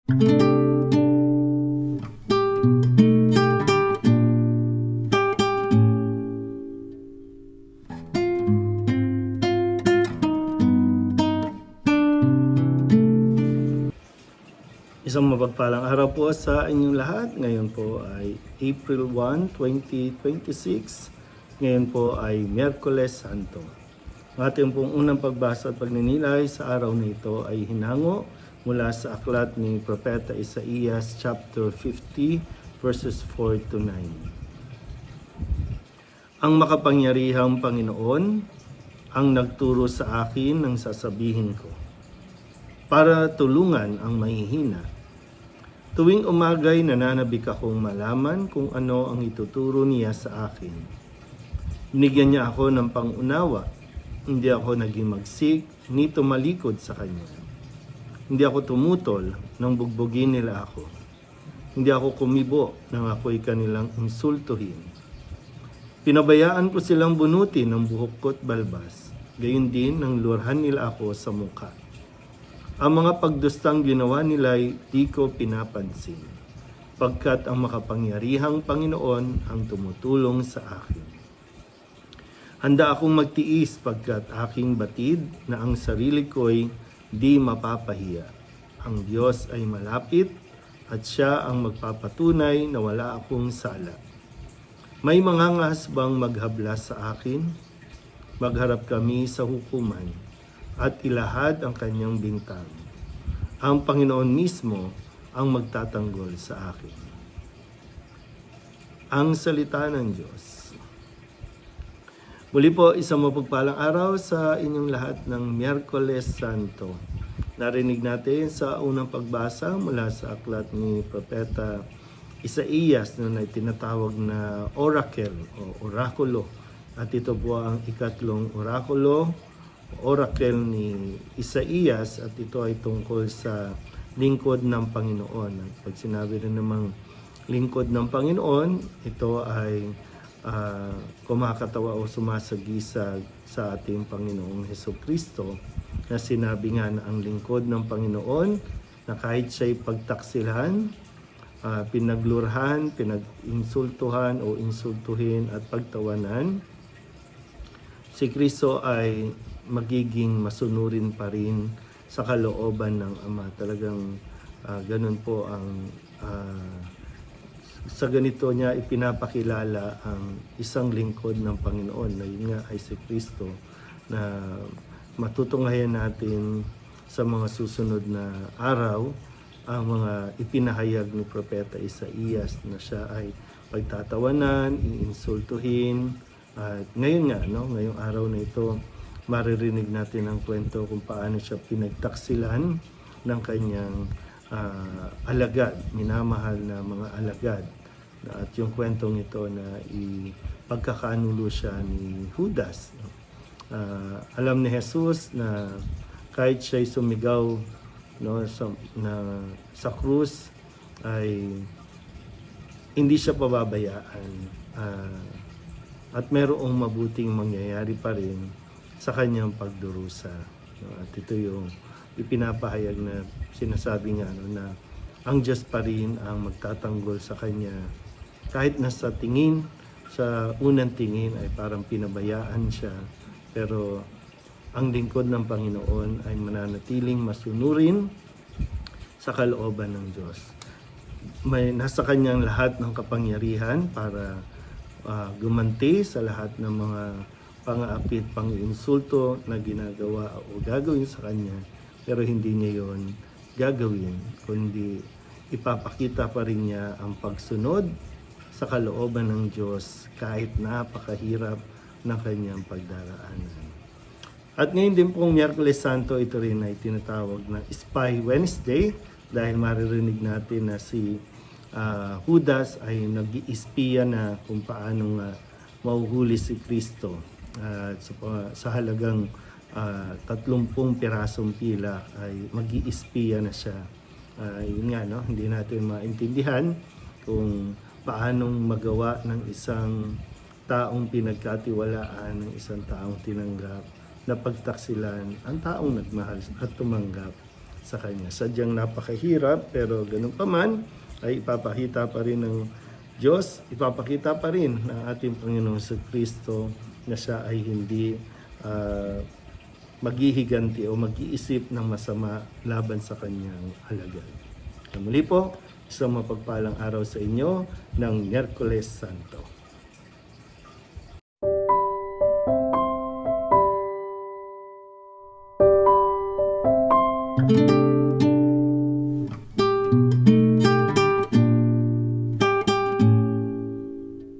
Isang mapagpalang araw po sa inyong lahat. Ngayon po ay April 1, 2026. Ngayon po ay Miyerkules Santo. Ang ating pong unang pagbasa at pagninilay sa araw na ito ay hinango mula sa aklat ni Propeta Isaías chapter 50 verses 4 to 9. Ang makapangyarihang Panginoon ang nagturo sa akin ng sasabihin ko para tulungan ang mahihina. Tuwing umaga'y nananabik akong malaman kung ano ang ituturo niya sa akin. Binigyan niya ako ng pangunawa. Hindi ako naging magsik, ni tumalikod sa kanya. Hindi ako tumutol nang bugbugin nila ako. Hindi ako kumibo nang ako'y kanilang insultuhin. Pinabayaan ko silang bunutin ng buhok ko't balbas. Gayon din nang lurhan nila ako sa mukha. Ang mga pagdustang ginawa nila'y di ko pinapansin, pagkat ang makapangyarihang Panginoon ang tumutulong sa akin. Handa akong magtiis pagkat aking batid na ang sarili ko'y di mapapahiya. Ang Diyos ay malapit at Siya ang magpapatunay na wala akong sala. May mangangas bang maghabla sa akin? Magharap kami sa hukuman at ilahad ang kanyang bintang. Ang Panginoon mismo ang magtatanggol sa akin. Ang salita ng Diyos. Muli po, isang mapagpalang araw sa inyong lahat ng Miyerkules Santo. Narinig natin sa unang pagbasa mula sa aklat ni Propeta Isaías na tinatawag na oracle o orakulo. At ito po ang ikatlong oracle ni Isaías at ito ay tungkol sa lingkod ng Panginoon. At pag sinabi rin namang lingkod ng Panginoon, ito ay kumakatawa o sumasagisag sa ating Panginoong Hesukristo na sinabi nga na ang lingkod ng Panginoon na kahit siya'y pagtaksilan, pinaglurhan, pinag-insultuhan o insultuhin at pagtawanan, si Kristo ay magiging masunurin pa rin sa kalooban ng Ama. Talagang ganun po ang sa ganito niya ipinapakilala ang isang lingkod ng Panginoon na yun nga ay si Kristo na matutunghayan natin sa mga susunod na araw ang mga ipinahayag ni Propeta Isaías na siya ay pagtatawanan, iinsultuhin. At ngayon nga, ngayong araw na ito, maririnig natin ang kwento kung paano siya pinagtaksilan ng kanyang alagad, minamahal na mga alagad. At yung kwentong ito na ipagkakanulo siya ni Judas. Alam ni Jesus na kahit siya'y sumigaw sa krus ay hindi siya pababayaan. At merong mabuting mangyayari pa rin sa kanyang pagdurusa. At ito yung ipinapahayag na sinasabi nga na ang Diyos pa rin ang magtatanggol sa kanya. Kahit nasa tingin, sa unang tingin ay parang pinabayaan siya. Pero ang lingkod ng Panginoon ay mananatiling masunurin sa kalooban ng Diyos. May nasa kanyang lahat ng kapangyarihan para gumanti sa lahat ng mga pang-aapit, pang-insulto na ginagawa o gagawin sa kanya, pero hindi niya yon gagawin, kundi ipapakita pa rin niya ang pagsunod sa kalooban ng Diyos kahit napakahirap ng kanyang pagdaraanan. At ngayon din pong Miyerkules Santo, ito rin ay tinatawag na Spy Wednesday dahil maririnig natin na si Judas ay nag-iispiya na kung paano nga mahuhuli si Kristo. Sa halagang 30 pirasong pilak ay mag-iispiya na siya. Yun nga, hindi natin maintindihan kung paanong magawa ng isang taong pinagkatiwalaan, ng isang taong tinanggap na pagtaksilan ang taong nagmahal at tumanggap sa Kanya. Sadyang napakahirap, pero ganun pa man, ay ipapakita pa rin ng Diyos, ipapakita pa rin ng ating Panginoong Kristo na siya ay hindi maghihiganti o mag-iisip ng masama laban sa Kanyang alagad. Muli po, isang mapagpalang araw sa inyo ng Miyerkules Santo. Thank you.